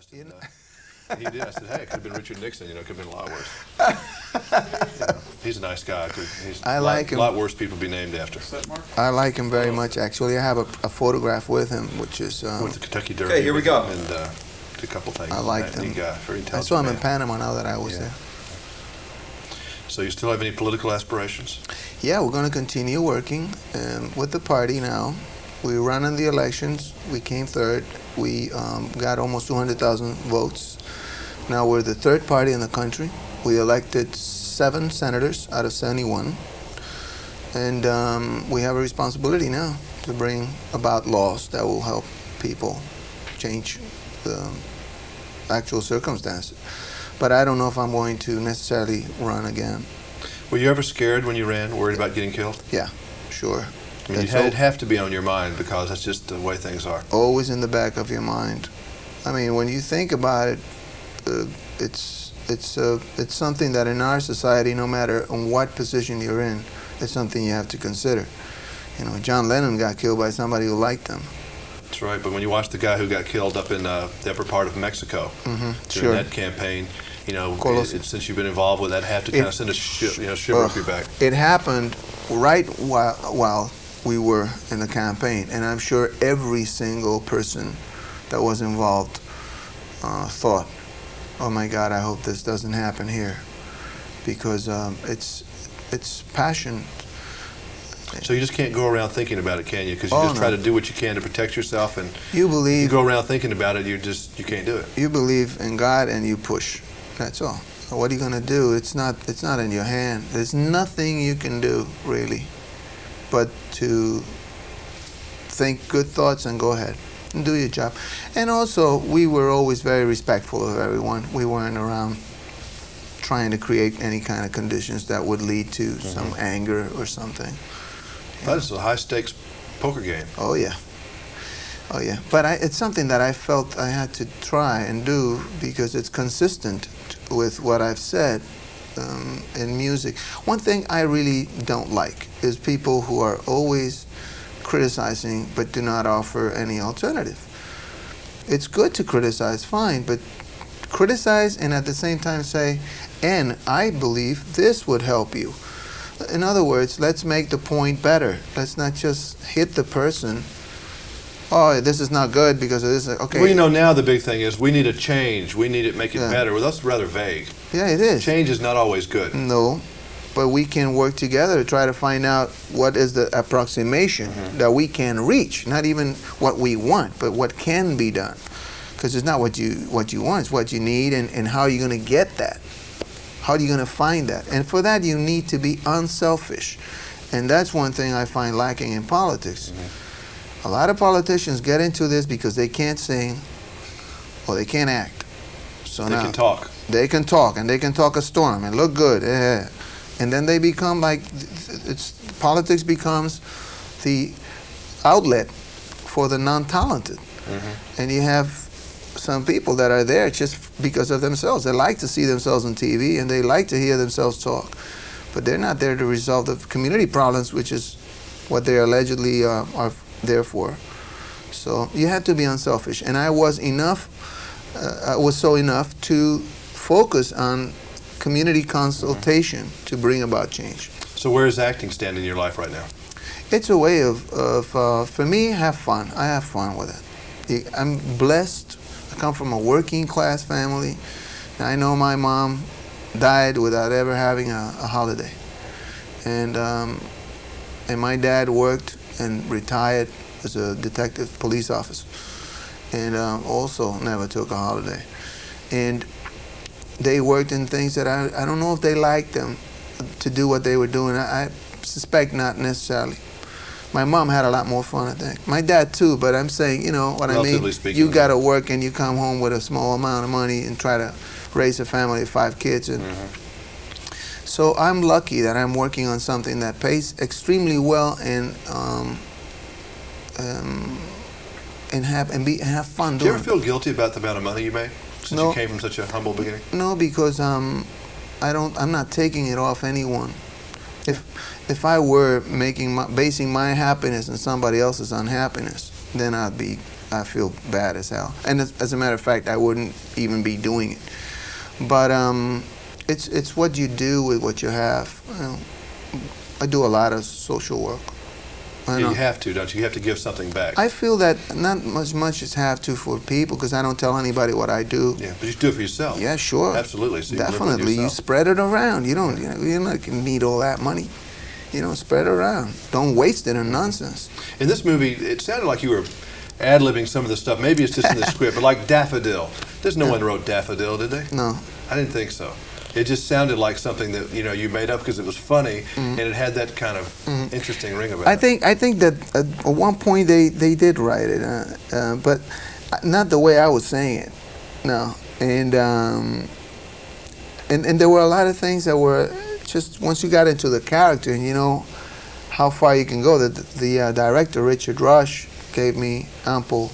surprised. You And, know? he did. I said, hey, it could have been Richard Nixon. You know, it could have been a lot worse. He's a nice guy. I like him. A lot worse people to be named after. I like him very much, actually. I have a photograph with him, which is... with the Kentucky Derby. Okay, here we go. And a couple things. I like him. Very intelligent. I saw him in man. Panama now that I was there. So you still have any political aspirations? Yeah, we're going to continue working with the party now. We ran in the elections. We came third. We got almost 200,000 votes. Now we're the third party in the country. We elected 7 senators out of 71. And we have a responsibility now to bring about laws that will help people change the actual circumstances. But I don't know if I'm going to necessarily run again. Were you ever scared when you ran, worried about getting killed? Yeah, sure. I mean, it'd have to be on your mind because that's just the way things are. Always in the back of your mind. I mean, when you think about it, it's something that in our society, no matter on what position you're in, it's something you have to consider. You know, John Lennon got killed by somebody who liked him. That's right, but when you watch the guy who got killed up in the upper part of Mexico during that campaign, you know, since you've been involved with that, have to kind of send a shiver up your back. It happened right while we were in the campaign, and I'm sure every single person that was involved thought, oh my God, I hope this doesn't happen here, because it's passion. So you just can't go around thinking about it, can you? Because you just try to do what you can to protect yourself, and you go around thinking about it, you can't do it. You believe in God and you push. That's all. So what are you going to do? It's not in your hand. There's nothing you can do really, but to think good thoughts and go ahead and do your job. And also, we were always very respectful of everyone. We weren't around trying to create any kind of conditions that would lead to some anger or something. But it's a high-stakes poker game. Oh, yeah. Oh, yeah. But it's something that I felt I had to try and do because it's consistent with what I've said in music. One thing I really don't like is people who are always criticizing but do not offer any alternative. It's good to criticize, fine, but criticize and at the same time say, and I believe this would help you. In other words, let's make the point better. Let's not just hit the person. Oh, this is not good because of this. Okay. Well, you know, now the big thing is we need a change. We need to make it better. Well, that's rather vague. Yeah, it is. Change is not always good. No, but we can work together to try to find out what is the approximation that we can reach. Not even what we want, but what can be done. Because it's not what you want, it's what you need, and how are you going to get that? How are you going to find that? And for that, you need to be unselfish. And that's one thing I find lacking in politics. A lot of politicians get into this because they can't sing or they can't act. So they can talk. They can talk, and they can talk a storm and look good. And then they become like, politics becomes the outlet for the non-talented. And you have some people that are there just because of themselves. They like to see themselves on TV and they like to hear themselves talk. But they're not there to resolve the community problems, which is what they allegedly are there for. So you have to be unselfish. And I was so enough to focus on community consultation to bring about change. So where does acting stand in your life right now? It's a way of for me, have fun. I have fun with it. I'm blessed. I come from a working class family. I know my mom died without ever having a holiday. And my dad worked and retired as a detective police officer. And also never took a holiday. And they worked in things that I don't know if they liked them to do what they were doing. I suspect not necessarily. My mom had a lot more fun, I think. My dad too, but I'm saying, you know what I mean? You got to work and you come home with a small amount of money and try to raise a family of 5 kids. And so I'm lucky that I'm working on something that pays extremely well and have fun doing it. Do you ever feel guilty about the amount of money you made since you came from such a humble beginning? No, because I'm not taking it off anyone. If I were basing my happiness on somebody else's unhappiness, then I'd be I feel bad as hell. And as a matter of fact, I wouldn't even be doing it. But it's what you do with what you have. You know, I do a lot of social work. Yeah, you have to, don't you? You have to give something back. I feel that not as much as have to for people, because I don't tell anybody what I do. Yeah, but you do it for yourself. Yeah, sure. Absolutely. So you definitely. You spread it around. You don't. You're not gonna need all that money. You know, spread it around. Don't waste it on nonsense. In this movie, it sounded like you were ad-libbing some of the stuff. Maybe it's just in the script, but like Daffodil. There's no one wrote Daffodil, did they? No. I didn't think so. It just sounded like something that you made up because it was funny, and it had that kind of interesting ring about it. I think that at one point they did write it, but not the way I was saying it. No, and there were a lot of things that were just once you got into the character and you know how far you can go. The director Richard Rush gave me ample.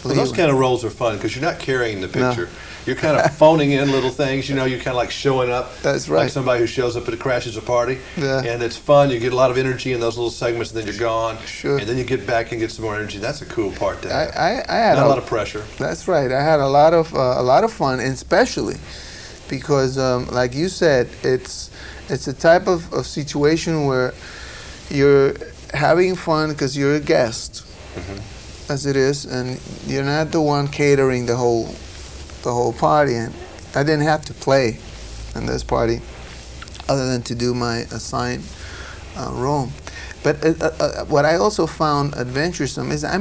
Well, those kind of roles are fun because you're not carrying the picture. No. You're kind of phoning in little things, you're kind of like showing up. That's right. Like somebody who shows up and crashes a party. Yeah. And it's fun, you get a lot of energy in those little segments, and then you're gone. Sure. And then you get back and get some more energy. That's a cool part to have. I had not a lot of pressure. That's right. I had a lot of fun, and especially because, like you said, it's a type of situation where you're having fun because you're a guest, as it is, and you're not the one catering the whole party. And I didn't have to play in this party other than to do my assigned role. But what I also found adventuresome is I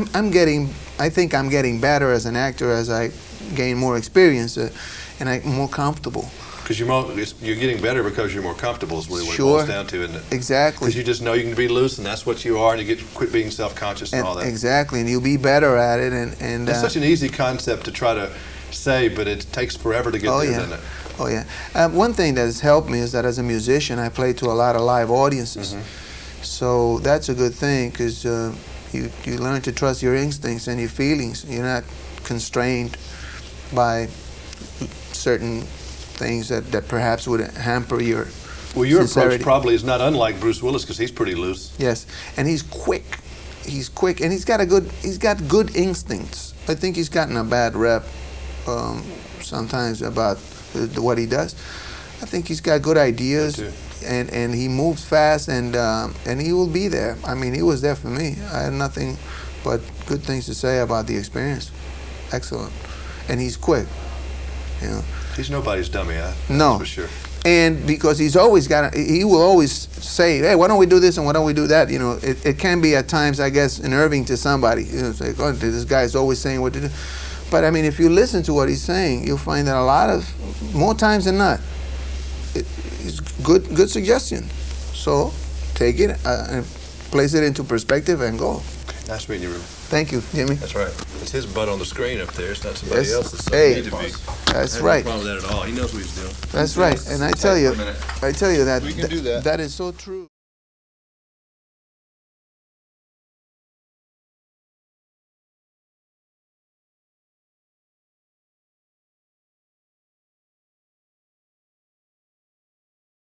think I'm getting better as an actor as I gain more experience, and I'm more comfortable. Because you're getting better because you're more comfortable is really what it Sure. boils down to, isn't it? Exactly. Because you just know you can be loose, and that's what you are, and you quit being self-conscious and all that. Exactly, and you'll be better at it. And it's such an easy concept to try to say, but it takes forever to get there, doesn't it? Oh, yeah. One thing that has helped me is that as a musician, I play to a lot of live audiences. So that's a good thing because you learn to trust your instincts and your feelings. You're not constrained by certain things that perhaps would hamper your your sincerity. approach probably is not unlike Bruce Willis because he's pretty loose. Yes, and he's quick. He's quick, and he's got good instincts. I think he's gotten a bad rep sometimes about what he does. I think he's got good ideas, and he moves fast, and he will be there. I mean, he was there for me. I had nothing but good things to say about the experience. Excellent, and he's quick. You know. He's nobody's dummy, no, that's for sure. And because he will always say, "Hey, why don't we do this and why don't we do that?" You know, it can be at times, I guess, unnerving to somebody. You know, it's like, "Oh, this guy's always saying what to do." But I mean, if you listen to what he's saying, you'll find that more times than not, it's good suggestion. So take it and place it into perspective and go. Nice meeting you, Rubén. Thank you, Jimmy. That's right. It's his butt on the screen up there. It's not somebody else's. So hey, to be. That's right. No problem with that at all. He knows what he's doing. That's right. And I tell you we can do that. that is so true.